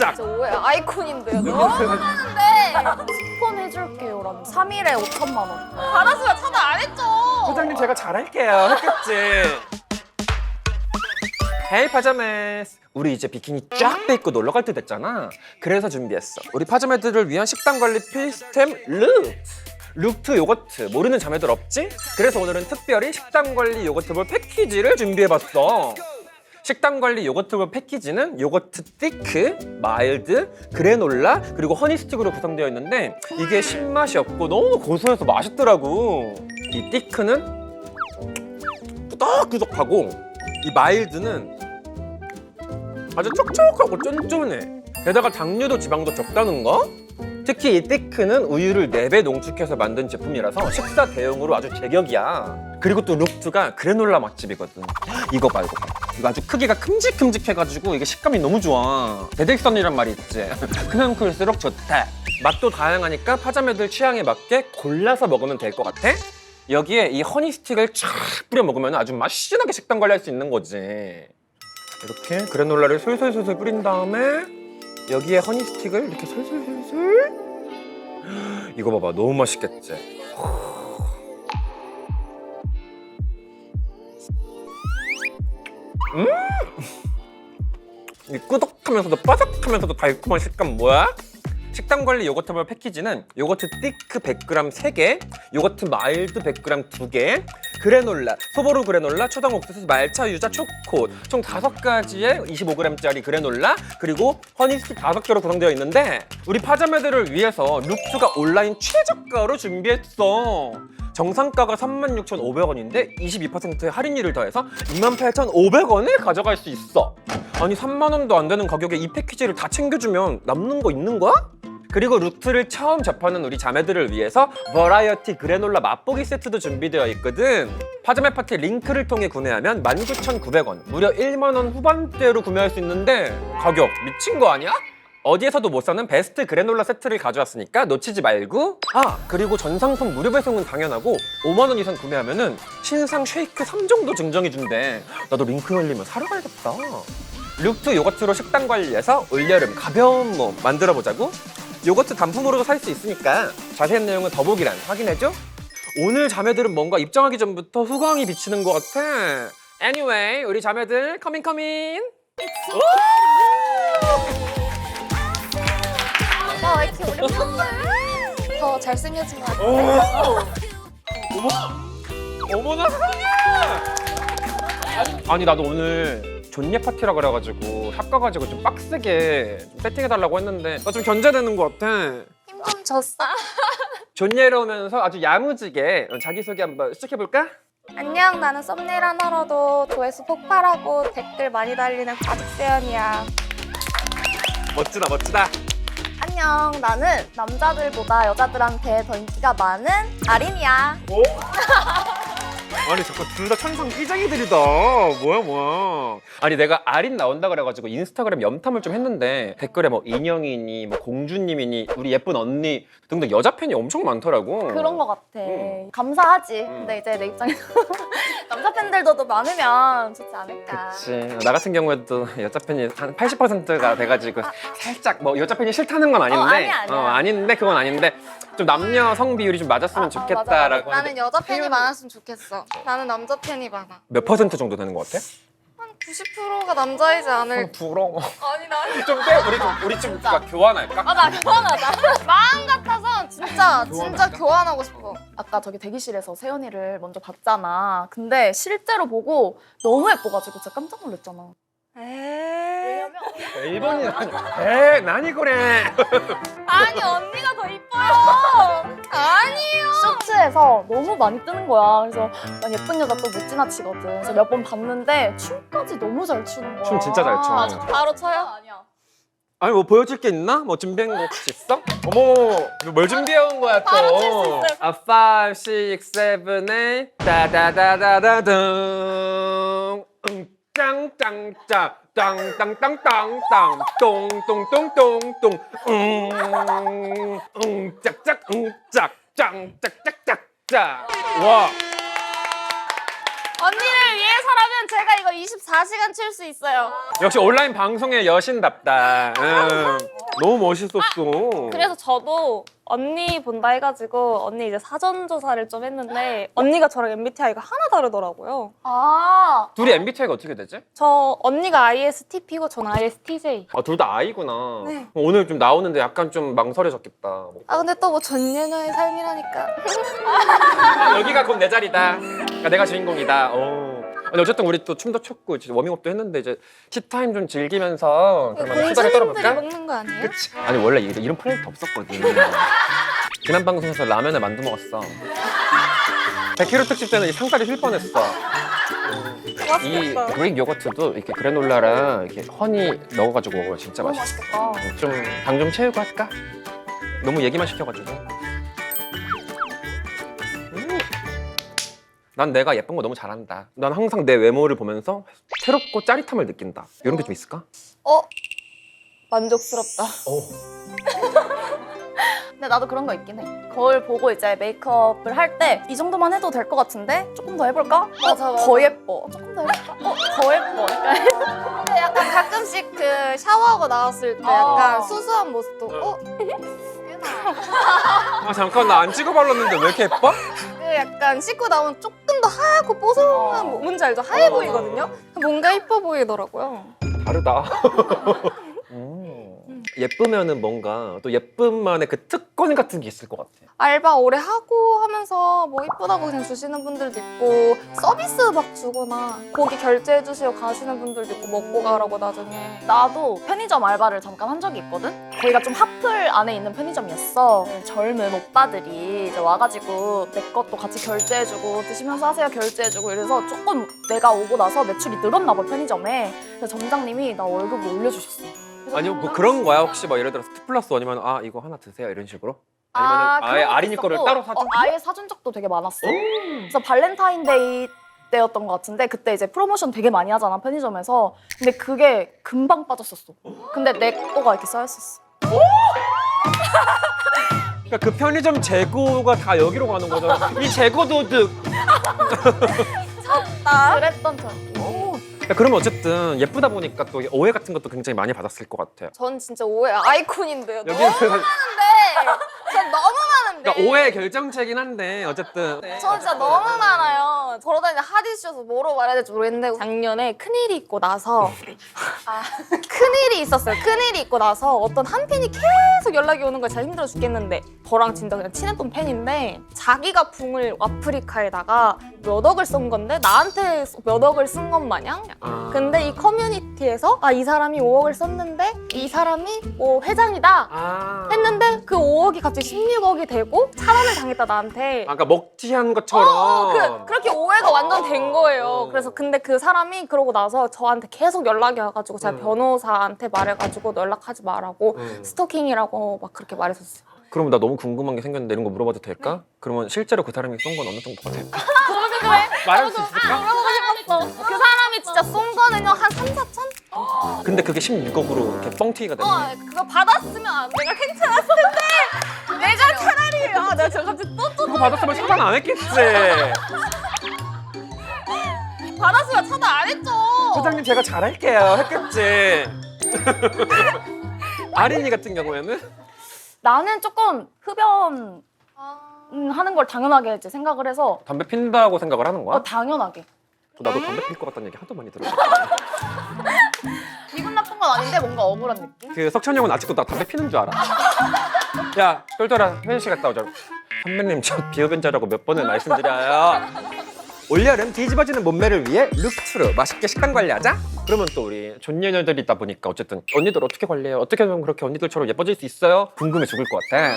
짝. 진짜 오해 아이콘인데요. 너무 많은데. 쿠폰 해줄게요. 라면 3일에 5천만 원. 받았으면 차단 안 했죠. 소장님 제가 잘할게요. 했겠지. 헤이 파자매스. 우리 이제 비키니 쫙 빼입고 놀러 갈 때 됐잖아. 그래서 준비했어. 우리 파자매들을 위한 식단 관리 필수템 룩트 요거트. 모르는 자매들 없지? 그래서 오늘은 특별히 식단 관리 요거트볼 패키지를 준비해봤어. 식단 관리 요거트볼 패키지는 요거트 티크, 마일드, 그래놀라 그리고 허니스틱으로 구성되어 있는데 이게 신맛이 없고 너무 고소해서 맛있더라고. 이 티크는 꾸덕꾸덕하고 이 마일드는 아주 촉촉하고 쫀쫀해. 게다가 당류도 지방도 적다는 거? 특히 이 티크는 우유를 4배 농축해서 만든 제품이라서 식사 대용으로 아주 제격이야. 그리고 또 룩트가 그래놀라 맛집이거든. 이거 봐 이거 봐. 이거 아주 크기가 큼직큼직해가지고 이게 식감이 너무 좋아. 대덱선이란 말이 있지. 크면 클수록 좋다. 맛도 다양하니까 파자매들 취향에 맞게 골라서 먹으면 될 것 같아. 여기에 이 허니 스틱을 쫙 뿌려 먹으면 아주 맛있게 식단 관리할 수 있는 거지. 이렇게 그래놀라를 솔솔솔솔 뿌린 다음에 여기에 허니 스틱을 이렇게 솔솔솔솔. 이거 봐봐, 너무 맛있겠지? 이 꾸덕하면서도 바삭하면서도 달콤한 식감 뭐야? 식단 관리 요거트볼 패키지는 요거트 티크 100g 3개, 요거트 마일드 100g 2개, 그래놀라, 소보루 그래놀라, 초당 옥수수, 말차, 유자, 초코 총 5가지의 25g짜리 그래놀라 그리고 허니스틱 5개로 구성되어 있는데 우리 파자매들을 위해서 룩트가 온라인 최저가로 준비했어. 정상가가 36,500원인데 22%의 할인율을 더해서 28,500원을 가져갈 수 있어. 아니 3만 원도 안 되는 가격에 이 패키지를 다 챙겨주면 남는 거 있는 거야? 그리고 룩트를 처음 접하는 우리 자매들을 위해서 버라이어티 그래놀라 맛보기 세트도 준비되어 있거든. 파자매 파티 링크를 통해 구매하면 19,900원, 무려 1만 원 후반대로 구매할 수 있는데 가격 미친 거 아니야? 어디에서도 못 사는 베스트 그래놀라 세트를 가져왔으니까 놓치지 말고. 그리고 전 상품 무료 배송은 당연하고 5만 원 이상 구매하면은 신상 쉐이크 3종도 증정해준대. 나도 링크 열리면 사러 가야겠다. 룩트 요거트로 식단 관리해서 올여름 가벼운 몸 만들어보자고? 요거트 단품으로도 살 수 있으니까 자세한 내용은 더보기란 확인해줘. 오늘 자매들은 뭔가 입장하기 전부터 후광이 비치는 것 같아. Anyway, 우리 자매들 커밍. 왜 이렇게 오랜만에 더 잘생겨진 것 같아. 어머나 세상에! 아니 나도 오늘 존예 파티라 그래가지고 샵 가가지고 좀 빡세게 좀 세팅해달라고 했는데 나 좀 견제되는 것 같아. 힘 좀 줬어. 존예로 오면서 아주 야무지게 자기소개 한번 시작해볼까? 안녕, 나는 썸네일 하나로도 조회수 폭발하고 댓글 많이 달리는 과즙세연이야. 멋지다. 안녕, 나는 남자들보다 여자들한테 더 인기가 많은 아린이야. 오? 아니 자꾸 둘 다 천상 끼쟁이들이다. 뭐야. 아니 내가 아린 나온다 그래가지고 인스타그램 염탐을 좀 했는데 댓글에 뭐 인형이니 뭐 공주님이니 우리 예쁜 언니 등등 여자 팬이 엄청 많더라고. 그런 것 같아. 감사하지. 근데 이제 내 입장에서 남자 팬들도 더 많으면 좋지 않을까. 그치. 나 같은 경우에도 여자 팬이 한 80%가 돼가지고 살짝 뭐 여자 팬이 싫다는 건 아닌데 아니야. 아닌데 그건 아닌데 좀 남녀 성 비율이 좀 맞았으면 좋겠다라고 나는 여자 팬이 많았으면 좋겠어. 나는 남자 팬이 많아. 몇 퍼센트 정도 되는 것 같아? 한 90%가 남자이지 않을까? 부러워. 아니 나는 좀 빼. 우리 좀 교환할까? 나 교환하자. 마음 같아서 진짜 교환하고 싶어. 아까 저기 대기실에서 세연이를 먼저 봤잖아. 근데 실제로 보고 너무 예뻐가지고 진짜 깜짝 놀랐잖아. 왜냐면 일본이 나니 그래. 아니 언니가 더 이뻐요. 아니에요. 쇼츠에서 너무 많이 뜨는 거야. 그래서 난 예쁜 여자 또 못 지나치거든. 그래서 몇 번 봤는데 춤까지 너무 잘 추는 거야. 춤 진짜 잘 춰. 맞아. 바로 쳐요? 아니야. 아니 뭐 보여줄 게 있나? 뭐 준비한 거 혹시 있어? 어머, 뭘 준비해온 거야 또? 바로 출 수 있어요. 5, 6, 7, 8 따다다다다당 짱짱짱 땅땅땅땅땅 똥똥똥똥똥 짝짝 짝 짱짝짝짝짝. 와. 언니를 위해서라도 저라면 제가 이거 24시간 칠 수 있어요. 역시 온라인 방송의 여신답다. 너무 멋있었어. 그래서 저도 언니 본다 해가지고 언니 이제 사전 조사를 좀 했는데 언니가 저랑 MBTI가 하나 다르더라고요. 아, 둘이 MBTI가 어떻게 되지? 저 언니가 ISTP고 저는 ISTJ. 아, 둘 다 I구나. 네. 오늘 좀 나오는데 약간 좀 망설여졌겠다. 아 근데 또 뭐 전년녀의 삶이라니까. 여기가 곧 내 자리다. 그러니까 내가 주인공이다. 아니, 어쨌든 우리 또 춤도 췄고 이제 워밍업도 했는데 이제 티타임 좀 즐기면서 그러면 수다를 공주님들이 떨어볼까? 먹는 거 아니에요? 그치? 아니 원래 이런 프로젝트 없었거든. 지난 방송에서 라면을 만두 먹었어. 100kg 특집 때는 이 상다리 휠 뻔했어. 이 맛있겠다. 그릭 요거트도 이렇게 그래놀라랑 이렇게 허니 넣어가지고 먹으면 진짜 너무 맛있어. 맛있겠다. 좀 당 좀 채우고 할까? 너무 얘기만 시켜가지고. 난 내가 예쁜 거 너무 잘한다. 난 항상 내 외모를 보면서 새롭고 짜릿함을 느낀다. 이런 게 좀 있을까? 만족스럽다. 근데 나도 그런 거 있긴 해. 거울 보고 이제 메이크업을 할 때 이 정도만 해도 될 것 같은데 조금 더 해볼까? 맞아. 더 예뻐. 조금 더 해볼까? 더 예뻐. 근데 약간 가끔씩 그 샤워하고 나왔을 때 약간 수수한 모습도 아 잠깐 나 안 찍어 발랐는데 왜 이렇게 예뻐? 그 약간 씻고 나오면 조금 더 하얗고 뽀송한 뭔지 알죠? 하얘 보이거든요? 뭔가 예뻐 보이더라고요. 다르다. 예쁘면은 뭔가 또 예쁨만의 그 특권 같은 게 있을 것 같아. 알바 오래 하고 하면서 뭐 이쁘다고 그냥 주시는 분들도 있고 서비스 막 주거나 고기 결제해 주시고 가시는 분들도 있고 먹고 가라고 나중에. 나도 편의점 알바를 잠깐 한 적이 있거든? 거기가 좀 핫플 안에 있는 편의점이었어. 젊은 오빠들이 이제 와가지고 내 것도 같이 결제해주고 드시면서 하세요 결제해주고 이래서 조금 내가 오고 나서 매출이 늘었나 봐 편의점에. 그래서 점장님이 나 월급을 올려주셨어. 아니요 뭐 그런 거야 혹시 뭐 예를 들어서 2+1이면 아 이거 하나 드세요 이런 식으로? 아니면 아예 그런 아린이 것도 거를 있었고, 따로 사줘? 아예 사준 적도 되게 많았어. 그래서 발렌타인데이 때였던 것 같은데 그때 이제 프로모션 되게 많이 하잖아 편의점에서. 근데 그게 금방 빠졌었어. 근데 내 거가 이렇게 쌓였었어. 그러니까 그 편의점 재고가 다 여기로 가는 거잖아. 이 재고 도둑. 그랬던 적. 야, 그러면 어쨌든 예쁘다 보니까 또 오해 같은 것도 굉장히 많이 받았을 것 같아요. 전 진짜 오해 아이콘인데요. 너무 여기는 많은데. 전 너무 많은데. 그러니까 오해 결정체긴 한데 어쨌든 저 진짜 너무 많아요. 걸어다니는 핫이슈여서 뭐로 말해야 될지 모르겠는데 작년에 큰일이 있고 나서 큰일이 있었어요. 큰일이 있고 나서 어떤 한 팬이 계속 연락이 오는 거예요. 제가 힘들어 죽겠는데 저랑 진짜 그냥 친했던 팬인데 자기가 붕을 아프리카에다가 몇 억을 쓴 건데 나한테 몇 억을 쓴 것 마냥 근데 이 커뮤니티에서 이 사람이 5억을 썼는데 이 사람이 뭐 회장이다 했는데 그 5억이 갑자기 16억이 되고 차단을 당했다 나한테. 아까 먹튀한 것처럼 그렇게 오해가 완전 된 거예요. 그래서 근데 그 사람이 그러고 나서 저한테 계속 연락이 와가지고 제가 변호사한테 말해가지고 너 연락하지 말라고 스토킹이라고 막 그렇게 말했었어요. 그럼 나 너무 궁금한 게 생겼는데 이런 거 물어봐도 될까? 네. 그러면 실제로 그 사람이 쏜 건 어느 정도가 될까? 그래? 말할 수 있을까? 물어보고 싶었어. 그 사람이 진짜 쏜 거는요 한 3, 4천? 근데 그게 16억으로 이렇게 뻥튀기가 됐네. 그거 받았으면 내가 괜찮았을 텐데 내가 차라리 내가 지금 갑자기 또 그거 받았으면 차단 안 했겠지. 받았으면 차단 안 했죠. 소장님 제가 잘할게요 했겠지. 아린이 같은 경우에는 나는 조금 흡연 하는 걸 당연하게 이제 생각을 해서 담배 핀다고 생각을 하는 거야? 당연하게. 나도 담배 필 것 같다는 얘기 하도 많이 들었어. 기분 나쁜 건 아닌데 뭔가 억울한 느낌? 그 석천이 형은 아직도 나 담배 피는 줄 알아. 야 똘똘아 회식 갔다 오자고. 선배님 저 비흡연자라고 몇 번을 말씀드려요. 올여름 뒤집어지는 몸매를 위해 룩투루 맛있게 식단 관리하자. 그러면 또 우리 존예녀들이다 보니까 어쨌든 언니들 어떻게 관리해요? 어떻게 하면 그렇게 언니들처럼 예뻐질 수 있어요? 궁금해 죽을 것 같아.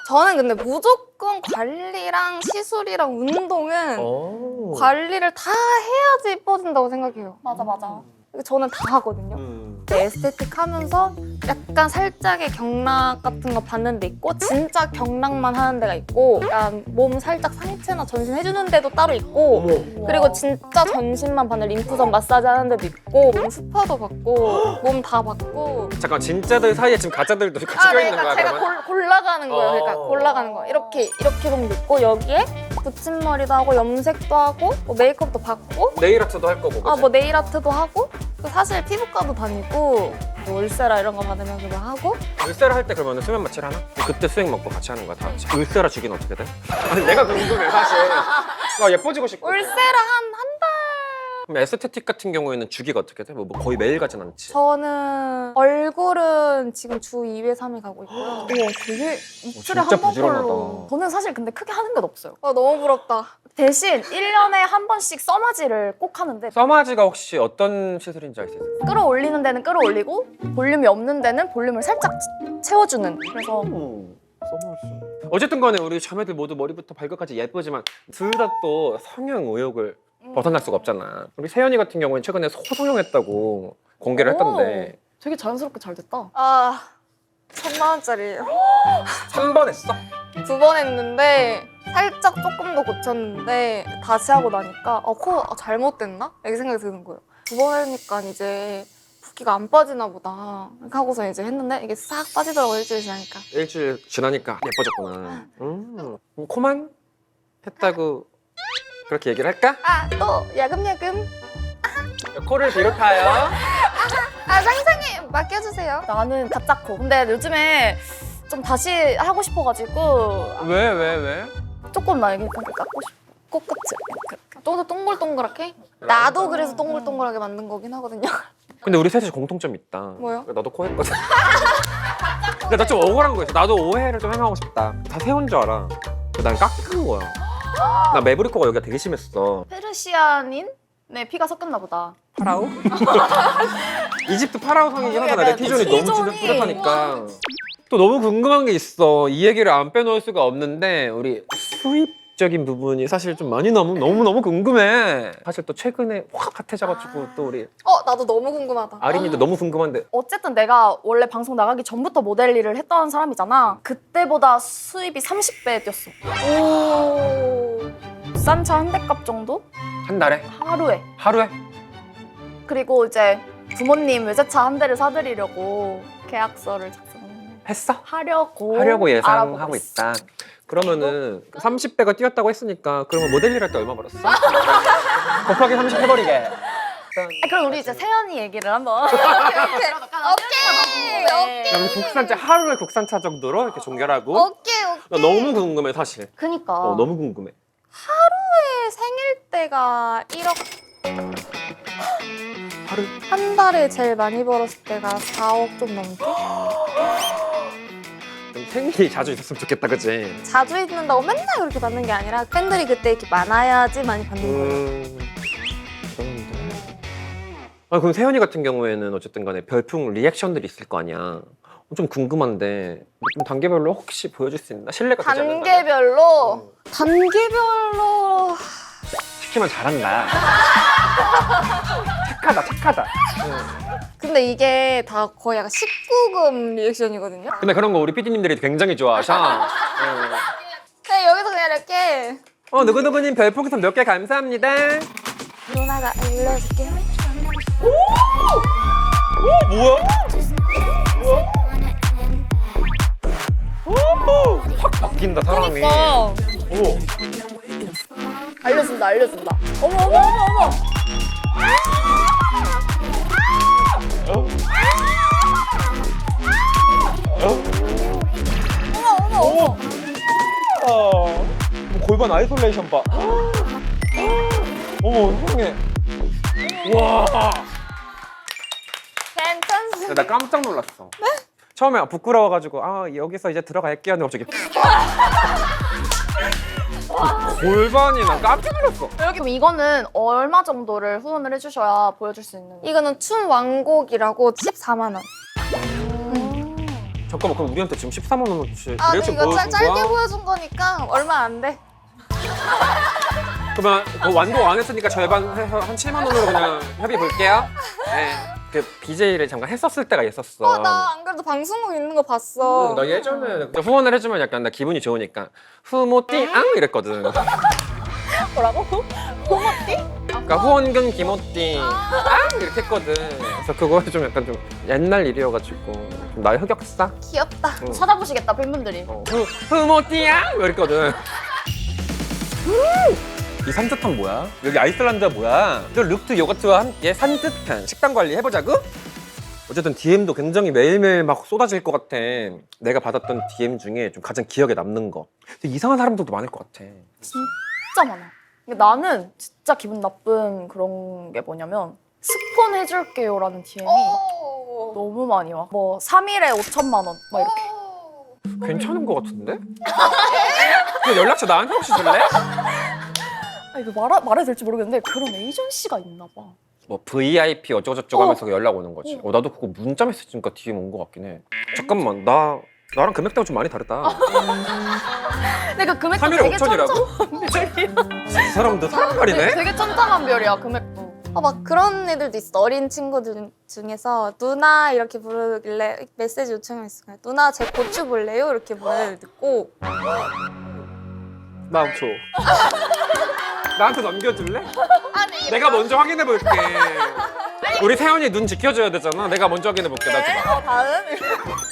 저는 근데 무조건 관리랑 시술이랑 운동은 오. 관리를 다 해야지 예뻐진다고 생각해요. 맞아 맞아. 저는 다 하거든요. 에스테틱 하면서 약간 살짝의 경락 같은 거 받는 데 있고 진짜 경락만 하는 데가 있고 약간 몸 살짝 상체나 전신 해주는 데도 따로 있고 그리고 진짜 전신만 받는 림프선 마사지 하는 데도 있고 몸 스파도 받고 몸 다 받고 잠깐 진짜들 사이에 지금 가짜들도 같이 껴있는 거야 제가 그러면? 골라가는 거예요. 그러니까 골라가는 거 이렇게 좀 있고 여기에 붙임머리도 하고 염색도 하고 뭐 메이크업도 받고 네일 아트도 할 거고. 그치? 뭐 네일 아트도 하고 사실 피부과도 다니고 뭐 울세라 이런 거 받으면서 막 하고 울세라 할 때 그러면 수면 마취를 하나? 그때 수액 먹고 같이 하는 거야 다 같이. 울세라 주기는 어떻게 돼? 아니, 내가 궁금해 사실. 나 예뻐지고 싶고. 울세라 한 달. 그럼 에스테틱 같은 경우에는 주기가 어떻게 돼? 뭐 거의 매일 가진 않지. 저는 얼굴은 지금 주 2회, 3회 가고 있고요. 우와, 되게 이틀에 진짜 한 번 부지런하다. 걸로. 저는 사실 근데 크게 하는 건 없어요. 너무 부럽다. 대신 1년에 한 번씩 써마지를 꼭 하는데 써마지가 혹시 어떤 시술인지 알 수 있어요? 끌어올리는 데는 끌어올리고 볼륨이 없는 데는 볼륨을 살짝 채워주는. 그래서 써마지. 어쨌든 간에 우리 자매들 모두 머리부터 발끝까지 예쁘지만 둘 다 또 성형 의혹을 벗어날 수가 없잖아. 우리 세연이 같은 경우는 최근에 소성형했다고 공개를 했던데 되게 자연스럽게 잘 됐다. 1,000만 원짜리예요. 3번 했어? 2번 했는데 살짝 조금 더 고쳤는데 다시 하고 나니까 코 잘못됐나? 이렇게 생각이 드는 거예요. 2번 하니까 이제 붓기가 안 빠지나 보다. 이렇게 하고서 이제 했는데 이게 싹 빠지더라고 일주일 지나니까. 일주일 지나니까 예뻐졌구나. 코만 했다고 그렇게 얘기를 할까? 또 야금야금. 코를 비롯하여 상상이 맡겨주세요. 나는 가짜 코. 근데 요즘에 좀 다시 하고 싶어가지고 왜? 조금 나 이게 이렇게 깎고 싶어. 코끝을 이렇게. 좀 더 동글동글하게? 나도 그래서 동글동글하게 만든 거긴 하거든요. 근데 우리 셋이 공통점이 있다. 뭐요? 나도 코 했거든. 근데 나 좀 억울한 거 있어. 나도 오해를 좀 해하고 싶다. 다 세운 줄 알아. 난 깎은 거야. 나 매부리 코가 여기가 되게 심했어. 페르시아닌? 네, 피가 섞였나 보다. 파라오? 이집트 파라오 성이긴 하다. 내 티존이 너무 진짜 티존이. 뚜렷하니까. 또 너무 궁금한 게 있어. 이 얘기를 안 빼놓을 수가 없는데 우리 수입적인 부분이 사실 좀 많이 너무 궁금해. 사실 또 최근에 확 핫해져가지고 또 우리 나도 너무 궁금하다. 아린이도 너무 궁금한데 어쨌든 내가 원래 방송 나가기 전부터 모델 일을 했던 사람이잖아. 그때보다 수입이 30배 뛰었어. 오. 싼 차 한 대 값 정도? 한 달에? 하루에. 하루에? 그리고 이제 부모님 외제차 한 대를 사드리려고 계약서를 했어? 작성하려고 하려고 예상하고 알아보고 있어. 있다. 그러면은 30배가 뛰었다고 했으니까 그러면 모델 일 할 때 얼마 벌었어? 곱하기 30 해버리게. 그럼 우리 이제 세연이 얘기를 한번. 오케이. 그럼 국산차 하루에 국산차 정도로 이렇게 종결하고. 오케이. 나 너무 궁금해 사실. 그니까. 너무 궁금해. 생일 때가 1억. 하루? 한 달에 제일 많이 벌었을 때가 4억 좀 넘게? 좀 생일이 자주 있었으면 좋겠다, 그치? 자주 있는다고 맨날 그렇게 받는 게 아니라 팬들이 그때 이렇게 많아야지 많이 받는 거예요. 그런데. 그럼 세연이 같은 경우에는 어쨌든 간에 별풍 리액션들이 있을 거 아니야. 좀 궁금한데 좀 단계별로 혹시 보여줄 수 있나? 신뢰가 되지 않는다. 단계별로? 단계별로 시키면 잘한다. 착하다. 근데 이게 다 거의 약간 19금 리액션이거든요. 근데 그런 거 우리 PD님들이 굉장히 좋아하셔. 그냥 여기서 그냥 이렇게 누구누구님 별풍선 몇 개 감사합니다. 누나가 알려줄게. 뭐야? 확 바뀐다 사람이. 오. 알려준다. 어머. 골반 아이솔레이션 봐. 어머 세상에. 와. 괜찮습니다. 나 깜짝 놀랐어. 네? 처음에 부끄러워가지고 여기서 이제 들어갈게요 하는데 갑자기 골반이 나 깜짝 놀랐어. 그럼 이거는 얼마 정도를 후원을 해주셔야 보여줄 수 있는? 이거는 춤 왕곡이라고 14만 원. 잠깐만 그럼 우리한테 지금 14만 원어치 근데 리액션 이거 보여준 짧게 거야? 보여준 거니까 얼마 안 돼. 그러면 그 완곡 안 했으니까 절반 해서 한 7만 원으로 그냥 협의 볼게요. 네. 그 BJ를 잠깐 했었을 때가 있었어. 나 안 그래도 방송국 있는 거 봤어. 나 예전에 후원을 해주면 약간 나 기분이 좋으니까 후모띠앙 이랬거든. 뭐라고? 그러니까 후원금 기모띠 앙 이렇게 했거든. 그래서 그거 좀 약간 좀 옛날 일이어가지고 좀 나의 흑역사? 귀엽다. 찾아보시겠다 팬분들이. 후모띠앙 이랬거든. 이 산뜻한 뭐야? 여기 아이슬란드가 뭐야? 저 룩트 요거트와 함께 산뜻한 식단 관리 해보자고? 어쨌든 DM도 굉장히 매일매일 막 쏟아질 것 같아. 내가 받았던 DM 중에 좀 가장 기억에 남는 거. 되게 이상한 사람들도 많을 것 같아. 진짜 많아. 근데 나는 진짜 기분 나쁜 그런 게 뭐냐면 스폰 해줄게요라는 DM이 너무 많이 와. 뭐 3일에 5천만 원 막 이렇게. 괜찮은 것 같은데? 그 연락처 나한테 혹시 줄래? 아, 이거 말해도 될지 모르겠는데 그런 에이전시가 있나 봐. 뭐 VIP 어쩌고저쩌고 하면서 연락 오는 거지. 나도 그거 문자 메시지니까 DM 온 것 같긴 해. 잠깐만, 나랑 금액대가 좀 많이 다르다. 내가 금액도 3일에 되게 5천이라고? 이 사람들 사람말이네? 되게 천차만별이야 금액도. 막 그런 애들도 있어. 어린 친구들 중에서 누나 이렇게 부르길래 메시지 요청했어요. 누나 제 고추 볼래요? 이렇게 보내를 듣고 나 줘. 나한테 넘겨줄래? 아니 내가 먼저 확인해 볼게. 우리 세연이 눈 지켜줘야 되잖아. 내가 먼저 확인해 볼게. 나 줘. 다음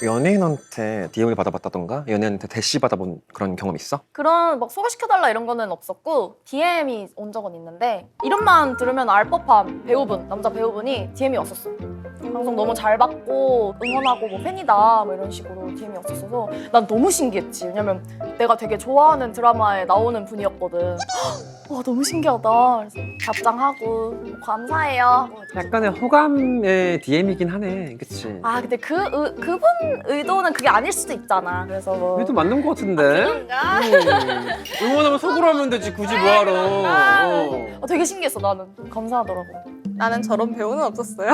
연예인한테 DM을 받아봤다던가 연예인한테 대시 받아본 그런 경험 있어? 그런 막 소개시켜달라 이런 거는 없었고 DM이 온 적은 있는데 이름만 들으면 알 법한 배우분, 남자 배우분이 DM이 왔었어. 방송 너무 잘 봤고 응원하고 뭐 팬이다 뭐 이런 식으로 DM이 왔었어서 난 너무 신기했지. 왜냐면 내가 되게 좋아하는 드라마에 나오는 분이었거든. 와 너무 신기하다. 그래서 답장하고 뭐 감사해요. 약간의 호감의 DM이긴 하네. 그치? 아 근데 그분 의도는 그게 아닐 수도 있잖아. 그래서 뭐 그래도 맞는 것 같은데? 응원하면 속으로 하면 되지. 굳이 뭐하러. 되게 신기했어 나는. 감사하더라고. 나는 저런 배우는 없었어요.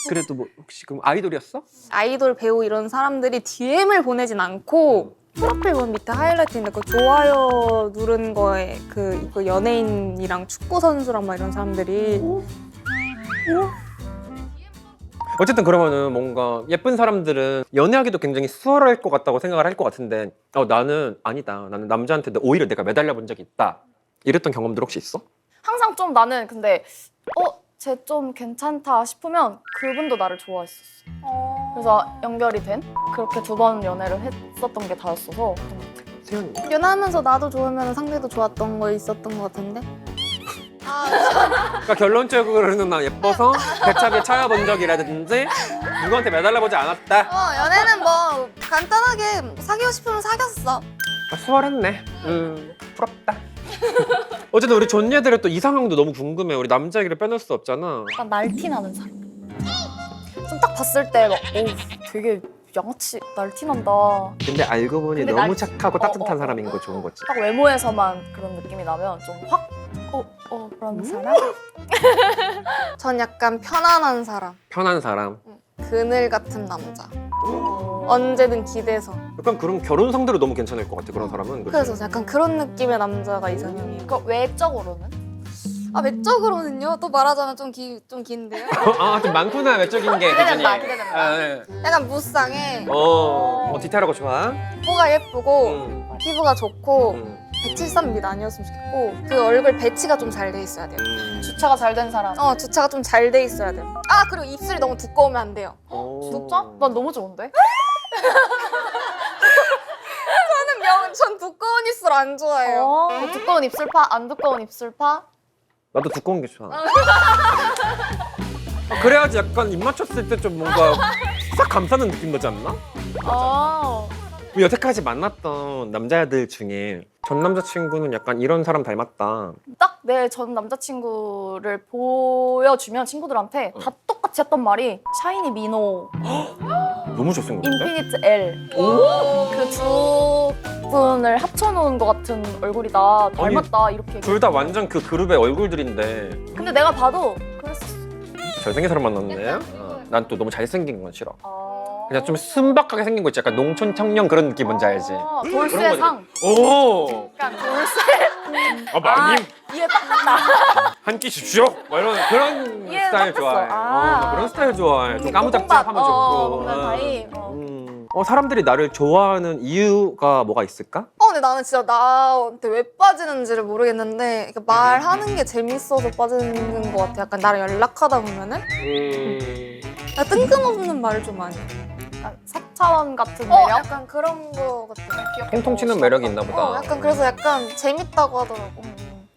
그래도 뭐 혹시 그럼 아이돌이었어? 아이돌 배우 이런 사람들이 DM을 보내진 않고 프로필 보면 밑에 하이라이트 있는데 그 좋아요 누른 거에 그 연예인이랑 축구 선수랑 막 이런 사람들이 어쨌든 그러면은 뭔가 예쁜 사람들은 연애하기도 굉장히 수월할 것 같다고 생각을 할 것 같은데 나는 아니다. 나는 남자한테 오히려 내가 매달려 본 적이 있다. 이랬던 경험들 혹시 있어? 항상 좀 나는 근데 쟤 좀 괜찮다 싶으면 그분도 나를 좋아했었어. 그래서 연결이 된 그렇게 2번 연애를 했었던 게 다였어서 세연이. 연애하면서 나도 좋으면 상대도 좋았던 거 있었던 것 같은데 그러니까 결론적으로는 나 예뻐서 배차게 차여본 적이라든지 누구한테 매달려보지 않았다. 연애는 뭐 간단하게 사귀고 싶으면 사귀었어. 수월했네. 부럽다. 어쨌든 우리 존예들의 또 이상형도 너무 궁금해. 우리 남자 얘기를 빼놓을 수 없잖아. 약간 날티나는 사람. 좀 딱 봤을 때 막 되게 양아치 날티난다. 근데 알고 보니 근데 너무 날- 착하고 따뜻한 사람인 거 좋은 거지. 딱 외모에서만 그런 느낌이 나면 좀 확 그런 사람? 전 약간 편안한 사람, 편한 사람. 그늘 같은 남자. 언제든 기대서. 약간 그런 결혼 상대로 너무 괜찮을 것 같아. 그런 사람은. 그치? 그래서 약간 그런 느낌의 남자가 이상형이에요. 그 외적으로는? 외적으로는요? 또 말하자면 좀 긴데요? 좀 많구나 외적인 게. 기대된다, 그지? 기대된다. 네. 약간 무쌍해. 디테일하고 좋아. 코가 예쁘고 음. 피부가 좋고 음. 173 아니었으면 좋겠고 그 얼굴 배치가 좀 잘 돼 있어야 돼요. 주차가 잘 된 사람. 주차가 좀 잘 돼 있어야 돼요. 그리고 입술이 너무 두꺼우면 안 돼요. 진짜? 난 너무 좋은데? 전 두꺼운 입술 안 좋아해요. 뭐 두꺼운 입술파? 안 두꺼운 입술파? 나도 두꺼운 게 좋아. 그래야지 약간 입 맞췄을 때 좀 뭔가 싹 감싸는 느낌 나지 않나? 우리 여태까지 만났던 남자들 중에 전 남자친구는 약간 이런 사람 닮았다. 딱 내 전 남자친구를 보여주면 친구들한테 다 똑같이 했던 말이 샤이니 미노, 너무 잘생겼는데? 인피니트 L 그 두 분을 합쳐놓은 것 같은 얼굴이다. 닮았다 이렇게. 둘 다 완전 그 그룹의 얼굴들인데 근데 내가 봐도 그랬었어. 잘생긴 사람 만났네? 난 또 너무 잘생긴 건 싫어. 아. 그냥 좀 순박하게 생긴 거 있지. 약간 농촌 청년 그런 느낌 뭔지 알지? 돌쇠 상. 오! 약간 돌쇠. 마님! 이해 딱 갔다. 한 끼 주십시오! 막 이런 그런 이해 스타일 딱 좋아해. 됐어. 나 그런 스타일 좋아해. 좀 까무잡잡하면 좋고. 먹는 사이. 사람들이 나를 좋아하는 이유가 뭐가 있을까? 근데 나는 진짜 나한테 왜 빠지는지를 모르겠는데 말하는 게 재밌어서 빠지는 것 같아. 약간 나랑 연락하다 보면은 나 뜬금없는 말을 좀 많이 해. 약간 차원 같은 매력? 약간 그런 거 같아. 통통치는 매력이 있나 보다. 약간 그래서 약간 재밌다고 하더라고.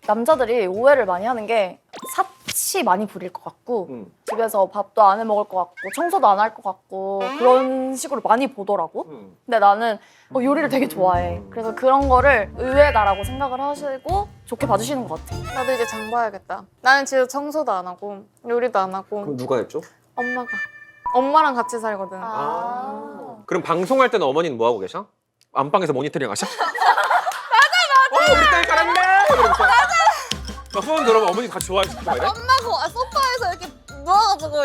남자들이 오해를 많이 하는 게 사치 많이 부릴 것 같고 음. 집에서 밥도 안 해 먹을 것 같고 청소도 안 할 것 같고 그런 식으로 많이 보더라고. 음. 근데 나는 요리를 되게 좋아해. 그래서 그런 거를 의외다라고 생각을 하시고 좋게 봐주시는 것 같아. 나도 이제 장 봐야겠다. 나는 집에서 청소도 안 하고 요리도 안 하고 그럼 누가 했죠? 엄마가. 엄마랑 같이 살거든. 그럼 방송할 때는 어머니는 뭐 하고 계셔? 안방에서 모니터링 하셔? 맞아. 우리 딸 잘한다. 이러면서. 나 소문 들어보면 어머니 다 좋아하시고 이래? 엄마가 소파에서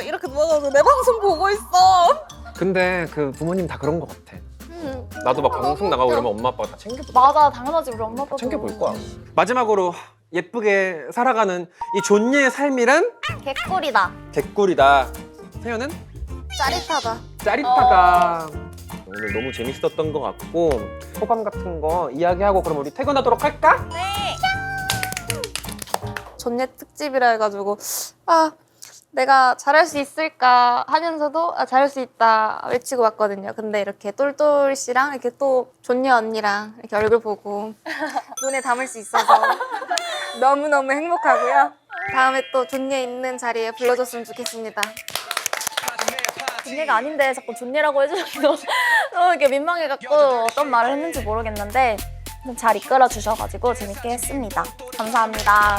이렇게 누워가지고 내 방송 보고 있어. 근데 그 부모님 다 그런 것 같아. 나도 막 방송 나가고 이러면 엄마 아빠가 다 챙겨줘. 맞아, 당연하지. 우리 엄마 아빠도 챙겨볼 거야. 마지막으로 예쁘게 살아가는 이 존예의 삶이란 개꿀이다. 개꿀이다. 세연은 짜릿하다. 짜릿하다. 오늘 너무 재밌었던 것 같고 소감 같은 거 이야기하고 그럼 우리 퇴근하도록 할까? 존예 특집이라 해가지고 내가 잘할 수 있을까 하면서도 잘할 수 있다 외치고 왔거든요. 근데 이렇게 똘똘 씨랑 이렇게 또 존예 언니랑 이렇게 얼굴 보고 눈에 담을 수 있어서 너무너무 행복하고요. 다음에 또 존예 있는 자리에 불러줬으면 좋겠습니다. 존예가 아닌데 자꾸 존예라고 해주셔서 너무 이렇게 민망해갖고 어떤 말을 했는지 모르겠는데 잘 이끌어 주셔가지고 재밌게 했습니다. 감사합니다.